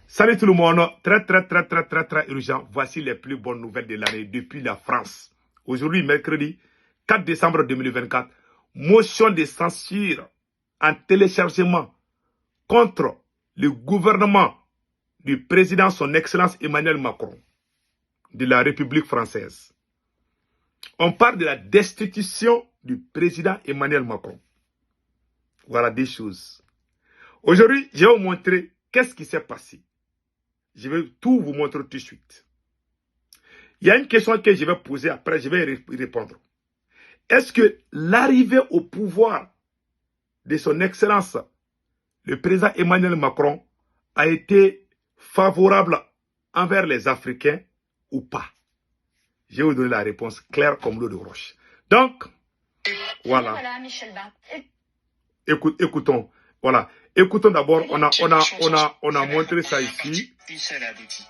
Salut tout le monde, très urgent. Voici les plus bonnes nouvelles de l'année depuis la France. Aujourd'hui, mercredi 4 décembre 2024, motion de censure en téléchargement contre le gouvernement du président son Excellence Emmanuel Macron de la République française. On parle de la destitution du président Emmanuel Macron. Voilà des choses. Aujourd'hui, je vais vous montrer qu'est-ce qui s'est passé. Je vais tout vous montrer tout de suite. Il y a une question que je vais poser, après je vais répondre. Est-ce que l'arrivée au pouvoir de son Excellence, le président Emmanuel Macron, a été favorable envers les Africains ou pas? Je vais vous donner la réponse claire comme l'eau de roche. Donc, voilà. Écoutons. Voilà. Écoutons d'abord, on a montré ça ici. Une seule aboutie.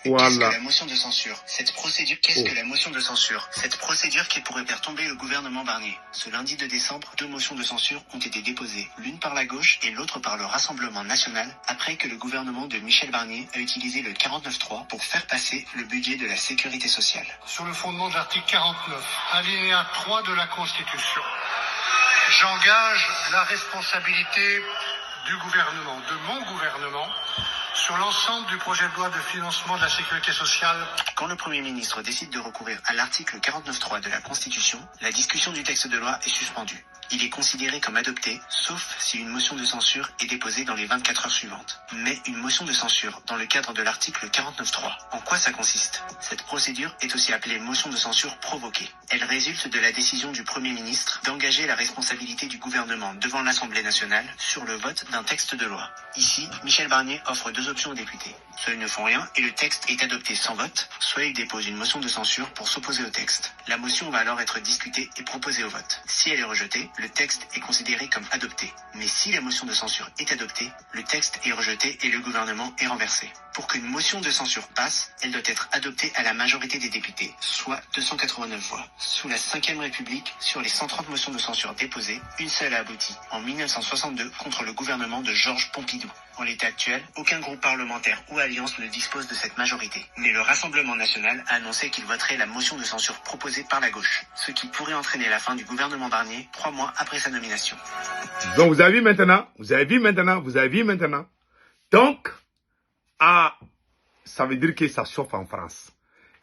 Voilà. Qu'est-ce que la motion de censure? Cette procédure, qu'est-ce que la motion de censure? Cette procédure qui pourrait faire tomber le gouvernement Barnier. Ce lundi de décembre, 2 motions de censure ont été déposées, l'une par la gauche et l'autre par le Rassemblement national, après que le gouvernement de Michel Barnier a utilisé le 49.3 pour faire passer le budget de la sécurité sociale. Sur le fondement de l'article 49, alinéa 3 de la Constitution, j'engage la responsabilité du gouvernement, de mon gouvernement, sur l'ensemble du projet de loi de financement de la sécurité sociale. Quand le Premier ministre décide de recourir à l'article 49.3 de la Constitution, la discussion du texte de loi est suspendue. Il est considéré comme adopté, sauf si une motion de censure est déposée dans les 24 heures suivantes. Mais une motion de censure dans le cadre de l'article 49.3, en quoi ça consiste? Cette procédure est aussi appelée motion de censure provoquée. Elle résulte de la décision du Premier ministre d'engager la responsabilité du gouvernement devant l'Assemblée nationale sur le vote d'un texte de loi. Ici, Michel Barnier offre 2 options aux députés. Soit ils ne font rien et le texte est adopté sans vote, soit ils déposent une motion de censure pour s'opposer au texte. La motion va alors être discutée et proposée au vote. Si elle est rejetée, le texte est considéré comme adopté. Mais si la motion de censure est adoptée, le texte est rejeté et le gouvernement est renversé. Pour qu'une motion de censure passe, elle doit être adoptée à la majorité des députés, soit 289 voix. Sous la Ve République, sur les 130 motions de censure déposées, une seule a abouti, en 1962, contre le gouvernement de Georges Pompidou. En l'état actuel, aucun groupe parlementaire ou alliance ne dispose de cette majorité. Mais le Rassemblement national a annoncé qu'il voterait la motion de censure proposée par la gauche, ce qui pourrait entraîner la fin du gouvernement Barnier 3 mois après sa nomination. Donc vous avez vu maintenant, Donc, ça veut dire que ça chauffe en France.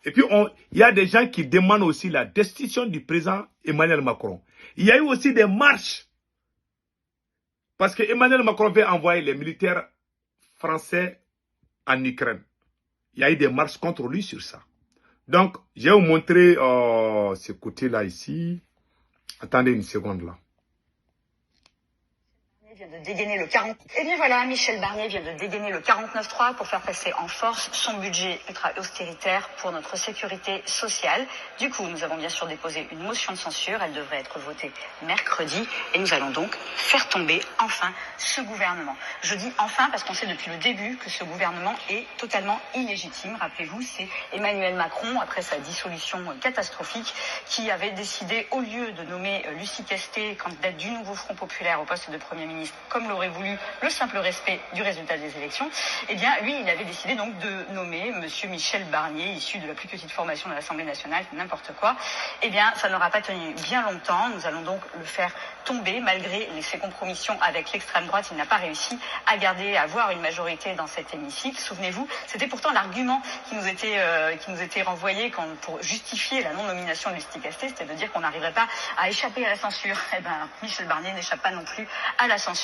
Et puis, il y a des gens qui demandent aussi la destitution du président Emmanuel Macron. Il y a eu aussi des marches. Parce que Emmanuel Macron veut envoyer les militaires français en Ukraine. Il y a eu des marches contre lui sur ça. Donc, je vais vous montrer ce côté-là ici. Attendez une seconde là. Vient de dégainer le 40. Et bien voilà, Michel Barnier vient de dégainer le 49.3 pour faire passer en force son budget ultra-austéritaire pour notre sécurité sociale. Du coup, nous avons bien sûr déposé une motion de censure. Elle devrait être votée mercredi. Et nous allons donc faire tomber enfin ce gouvernement. Je dis enfin parce qu'on sait depuis le début que ce gouvernement est totalement illégitime. Rappelez-vous, c'est Emmanuel Macron, après sa dissolution catastrophique, qui avait décidé, au lieu de nommer Lucie Castet, candidate du nouveau Front populaire au poste de Premier ministre, comme l'aurait voulu le simple respect du résultat des élections, eh bien, lui, il avait décidé donc de nommer monsieur Michel Barnier, issu de la plus petite formation de l'Assemblée nationale, n'importe quoi. Eh bien, ça n'aura pas tenu bien longtemps. Nous allons donc le faire tomber, malgré ses compromissions avec l'extrême droite. Il n'a pas réussi à avoir une majorité dans cet hémicycle. Souvenez-vous, c'était pourtant l'argument qui nous était renvoyé pour justifier la non-nomination de Lucie Castet, c'était de dire qu'on n'arriverait pas à échapper à la censure. Eh bien, Michel Barnier n'échappe pas non plus à la censure.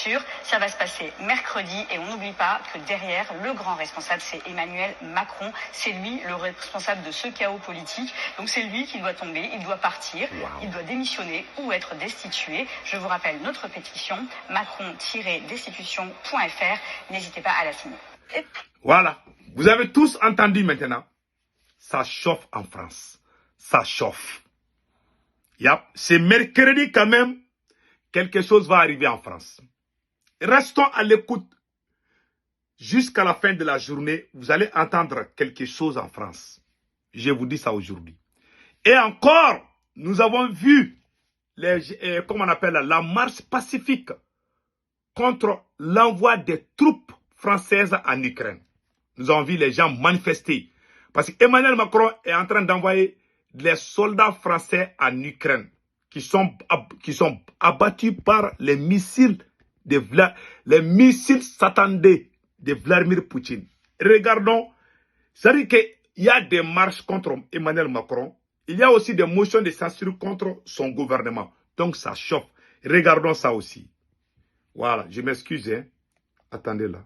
Ça va se passer mercredi et on n'oublie pas que derrière, le grand responsable, c'est Emmanuel Macron. C'est lui le responsable de ce chaos politique. Donc c'est lui qui doit tomber, il doit partir, il doit démissionner ou être destitué. Je vous rappelle notre pétition, macron-destitution.fr. N'hésitez pas à la signer. Voilà. Vous avez tous entendu maintenant. Ça chauffe en France. Ça chauffe. C'est mercredi quand même. Quelque chose va arriver en France. Restons à l'écoute. Jusqu'à la fin de la journée, vous allez entendre quelque chose en France. Je vous dis ça aujourd'hui. Et encore, nous avons vu comment on appelle la marche pacifique contre l'envoi des troupes françaises en Ukraine. nous avons vu les gens manifester. Parce qu'Emmanuel Macron est en train d'envoyer les soldats français en Ukraine qui sont abattus par les missiles s'attendaient de Vladimir Poutine. Regardons, c'est-à-dire qu'il y a des marches contre Emmanuel Macron, il y a aussi des motions de censure contre son gouvernement. Donc ça chauffe. Regardons ça aussi. Voilà, je m'excuse. Hein. Attendez là.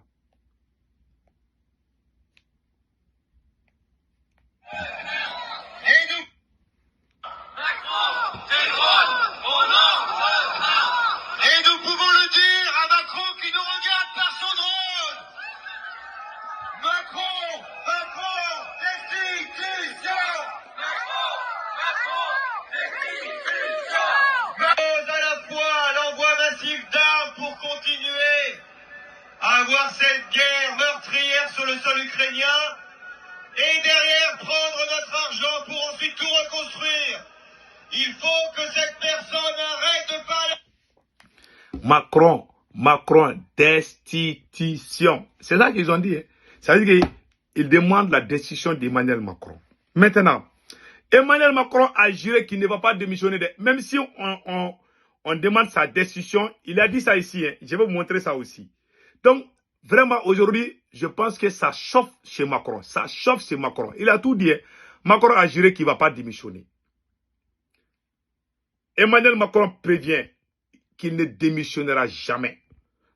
Avoir cette guerre meurtrière sur le sol ukrainien et derrière prendre notre argent pour ensuite tout reconstruire. Il faut que cette personne arrête de parler. Macron, destitution. C'est ça qu'ils ont dit. Hein. Ça veut dire qu'ils demandent la destitution d'Emmanuel Macron. Maintenant, Emmanuel Macron a juré qu'il ne va pas démissionner. Même si on demande sa destitution, il a dit ça ici. Hein. Je vais vous montrer ça aussi. Donc, vraiment, aujourd'hui, je pense que ça chauffe chez Macron. Ça chauffe chez Macron. Il a tout dit. Hein. Macron a juré qu'il ne va pas démissionner. Emmanuel Macron prévient qu'il ne démissionnera jamais.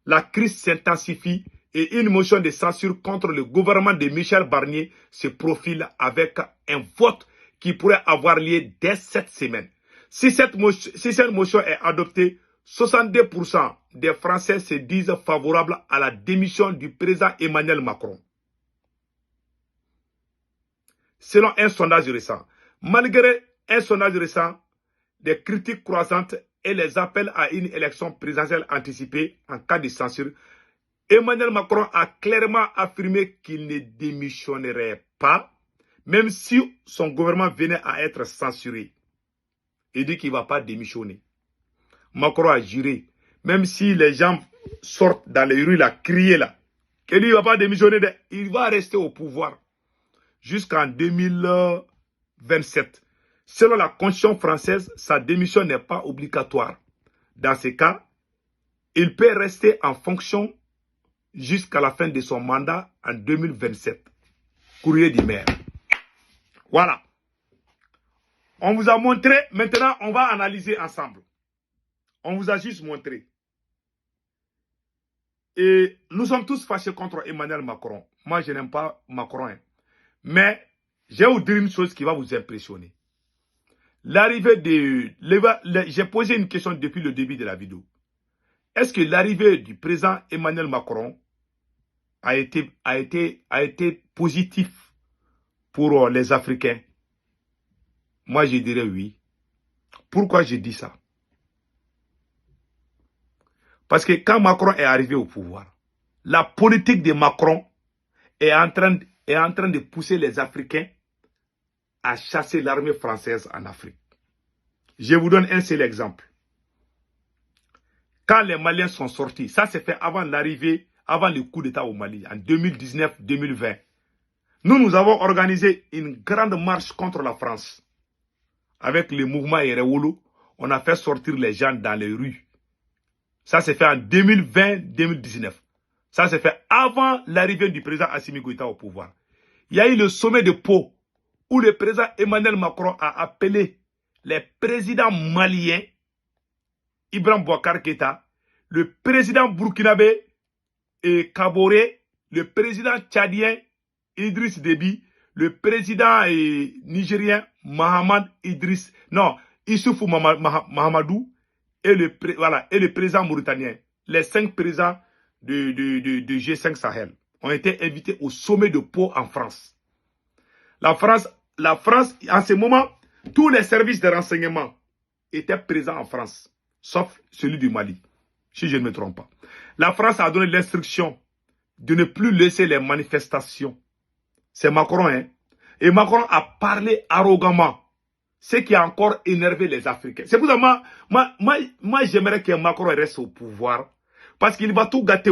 La crise s'intensifie et une motion de censure contre le gouvernement de Michel Barnier se profile avec un vote qui pourrait avoir lieu dès cette semaine. Si cette motion est adoptée, 62% des Français se disent favorables à la démission du président Emmanuel Macron. Selon un sondage récent, malgré un sondage récent, des critiques croissantes et les appels à une élection présidentielle anticipée en cas de censure, Emmanuel Macron a clairement affirmé qu'il ne démissionnerait pas, même si son gouvernement venait à être censuré. Il dit qu'il ne va pas démissionner. Macron a juré, même si les gens sortent dans les rues là, crier là, qu'il ne va pas démissionner, il va rester au pouvoir jusqu'en 2027. Selon la Constitution française, sa démission n'est pas obligatoire. Dans ce cas, il peut rester en fonction jusqu'à la fin de son mandat en 2027. Courrier du maire. Voilà. On vous a montré, maintenant on va analyser ensemble. On vous a juste montré. Et nous sommes tous fâchés contre Emmanuel Macron. Moi, je n'aime pas Macron. Hein. Mais, je vais vous dire une chose qui va vous impressionner. L'arrivée de... J'ai posé une question depuis le début de la vidéo. Est-ce que l'arrivée du président Emmanuel Macron a été positif pour les Africains? Moi, je dirais oui. Pourquoi je dis ça? Parce que quand Macron est arrivé au pouvoir, la politique de Macron est en train de pousser les Africains à chasser l'armée française en Afrique. Je vous donne un seul exemple. Quand les Maliens sont sortis, ça s'est fait avant l'arrivée, avant le coup d'État au Mali, en 2019-2020. Nous avons organisé une grande marche contre la France. Avec le mouvement Erewolo, on a fait sortir les gens dans les rues. Ça s'est fait en 2020-2019. Ça s'est fait avant l'arrivée du président Assimi Goïta au pouvoir. Il y a eu le sommet de Pau, où le président Emmanuel Macron a appelé les présidents maliens, Ibrahim Boubacar Keïta, le président burkinabé et Kaboré, le président tchadien Idriss Déby, le président nigérien Issoufou Mahamadou et le président mauritanien. Les 5 présidents de G5 Sahel ont été invités au sommet de Pau en France. La France, en ce moment, tous les services de renseignement étaient présents en France, sauf celui du Mali, si je ne me trompe pas. La France a donné l'instruction de ne plus laisser les manifestations. C'est Macron, hein. Et Macron a parlé arrogamment, ce qui a encore énervé les Africains. C'est pour ça que moi j'aimerais que Macron reste au pouvoir, parce qu'il va tout gâter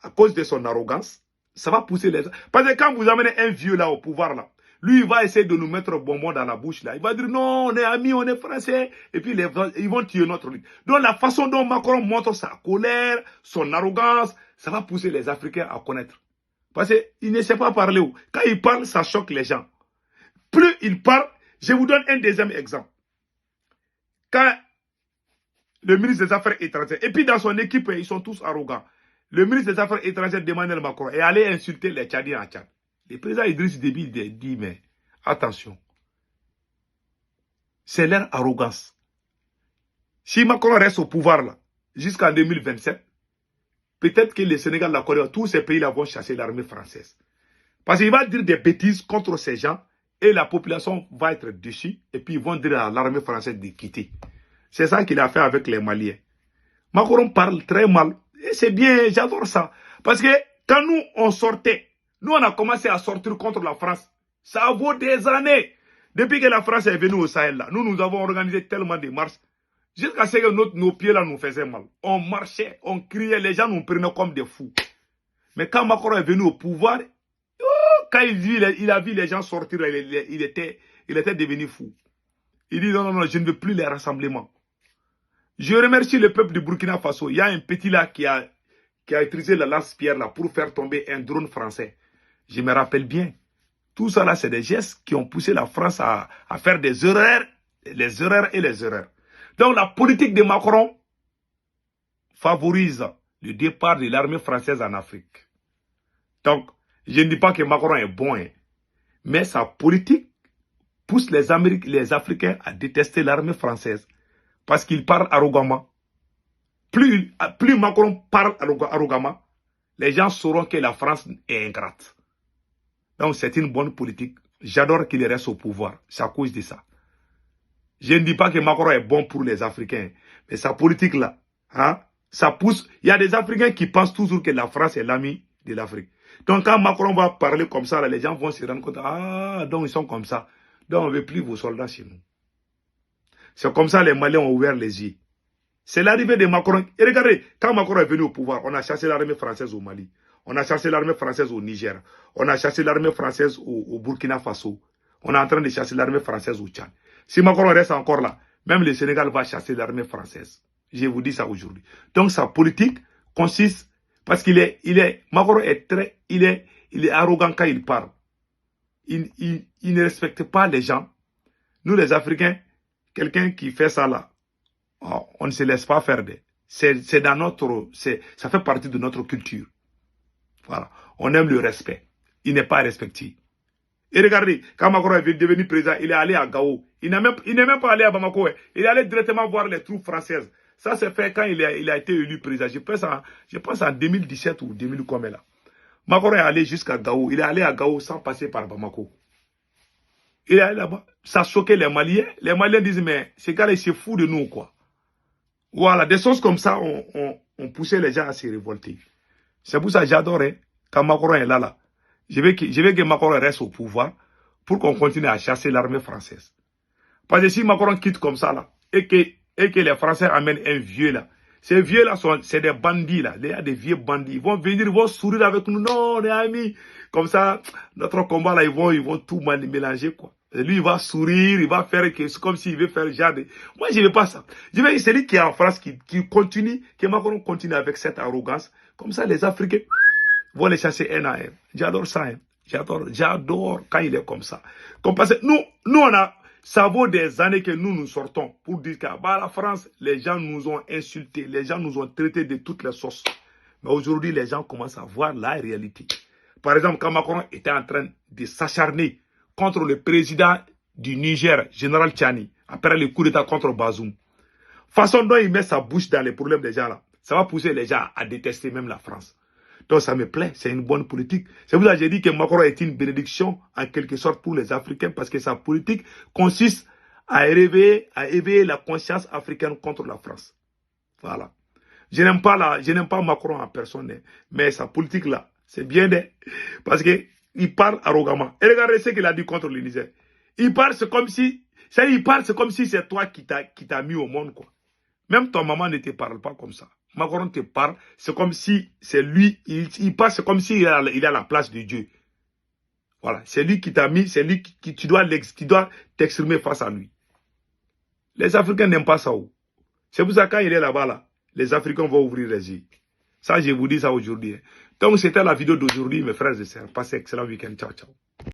à cause de son arrogance, ça va pousser les... Parce que quand vous amenez un vieux là au pouvoir là, lui, il va essayer de nous mettre un bonbon dans la bouche là. Il va dire non, on est amis, on est français. Et puis ils vont tuer notre lutte. Donc la façon dont Macron montre sa colère, son arrogance, ça va pousser les Africains à connaître. Parce qu'il ne sait pas parler. Quand il parle, ça choque les gens. Plus il parle, je vous donne un deuxième exemple. Quand le ministre des Affaires étrangères, et puis dans son équipe, ils sont tous arrogants. Le ministre des Affaires étrangères d'Emmanuel Macron est allé insulter les Tchadiens à Tchad. Le président Idriss Déby dit, mais attention, c'est leur arrogance. Si Macron reste au pouvoir là, jusqu'en 2027, peut-être que le Sénégal, la Corée, tous ces pays-là vont chasser l'armée française. Parce qu'il va dire des bêtises contre ces gens et la population va être déchue et puis ils vont dire à l'armée française de quitter. C'est ça qu'il a fait avec les Maliens. Macron parle très mal. Et c'est bien, j'adore ça. Parce que quand nous, on sortait, nous, on a commencé à sortir contre la France. Ça vaut des années. Depuis que la France est venue au Sahel, là, nous avons organisé tellement de marches. Jusqu'à ce que nos pieds là nous faisaient mal. On marchait, on criait, les gens nous prenaient comme des fous. Mais quand Macron est venu au pouvoir, quand il a vu les gens sortir, il était devenu fou. Il dit non, je ne veux plus les rassemblements. Je remercie le peuple du Burkina Faso. Il y a un petit là qui a utilisé la lance-pierre là pour faire tomber un drone français. Je me rappelle bien. Tout ça là, c'est des gestes qui ont poussé la France à faire des erreurs, les erreurs et les erreurs. Donc la politique de Macron favorise le départ de l'armée française en Afrique. Donc, je ne dis pas que Macron est bon, hein, mais sa politique pousse les Africains à détester l'armée française. Parce qu'il parle arrogamment. Plus Macron parle arrogamment, les gens sauront que la France est ingrate. Donc c'est une bonne politique. J'adore qu'il reste au pouvoir. C'est à cause de ça. Je ne dis pas que Macron est bon pour les Africains. Mais sa politique là, hein, ça pousse. Il y a des Africains qui pensent toujours que la France est l'ami de l'Afrique. Donc quand Macron va parler comme ça, là, les gens vont se rendre compte. Ah, donc ils sont comme ça. Donc on ne veut plus vos soldats chez nous. C'est comme ça que les Maliens ont ouvert les yeux. C'est l'arrivée de Macron. Et regardez, quand Macron est venu au pouvoir, on a chassé l'armée française au Mali. On a chassé l'armée française au Niger. On a chassé l'armée française au Burkina Faso. On est en train de chasser l'armée française au Tchad. Si Macron reste encore là, même le Sénégal va chasser l'armée française. Je vous dis ça aujourd'hui. Donc sa politique consiste, parce Macron il est arrogant quand il parle. Il ne respecte pas les gens. Nous les Africains, quelqu'un qui fait ça là, on ne se laisse pas faire. C'est dans notre, ça fait partie de notre culture. Voilà. On aime le respect. Il n'est pas respecté. Et regardez, quand Macron est devenu président, il est allé à Gao. Il n'est même pas allé à Bamako. Il est allé directement voir les troupes françaises. Ça s'est fait quand il a été élu président. Je pense en 2017 ou 2000 comme là. Macron est allé jusqu'à Gao. Il est allé à Gao sans passer par Bamako. Il est allé là-bas. Ça choquait les Maliens. Les Maliens disent, mais ces gars-là, ils se foutent de nous, quoi. Voilà, des choses comme ça ont poussé les gens à se révolter. C'est pour ça que j'adore, hein, quand Macron est là. Je veux que Macron reste au pouvoir pour qu'on continue à chasser l'armée française. Parce que si Macron quitte comme ça, là, et que les Français amènent un vieux, là, ces vieux-là, c'est des bandits, là. Il y a des vieux bandits. Ils vont venir, ils vont sourire avec nous. Non, on est amis. Comme ça, notre combat, là, ils vont tout mélanger, quoi. Et lui, il va sourire, il va faire comme s'il veut faire genre de... Moi, je ne veux pas ça. Je veux que celui qui est en France, qui continue, que Macron continue avec cette arrogance. Comme ça, les Africains vont les chasser un à un. J'adore ça, hein. J'adore quand il est comme ça. Comme parce que nous, ça vaut des années que nous sortons pour dire qu'à la France, les gens nous ont insultés, les gens nous ont traités de toutes les sauces. Mais aujourd'hui, les gens commencent à voir la réalité. Par exemple, quand Macron était en train de s'acharner contre le président du Niger, général Tchani, après le coup d'état contre Bazoum. Façon dont il met sa bouche dans les problèmes des gens là, ça va pousser les gens à détester même la France. Donc ça me plaît, c'est une bonne politique. C'est pour ça que j'ai dit que Macron est une bénédiction en quelque sorte pour les Africains parce que sa politique consiste à éveiller la conscience africaine contre la France. Voilà. Je n'aime pas Macron en personne, mais sa politique là, c'est bien parce que il parle arrogamment. Et regardez ce qu'il a dit contre le Niger. Il parle, c'est comme si c'est toi qui t'as mis au monde, quoi. Même ton maman ne te parle pas comme ça. Macron te parle, c'est comme si c'est lui, il parle, c'est comme s'il il est à la place de Dieu. Voilà, c'est lui qui t'a mis, c'est lui qui tu dois t'exprimer face à lui. Les Africains n'aiment pas ça. C'est pour ça que quand il est là-bas, là, les Africains vont ouvrir les yeux. Ça, je vous dis ça aujourd'hui. Donc, c'était la vidéo d'aujourd'hui, mes frères et sœurs. Passez un excellent week-end. Ciao, ciao.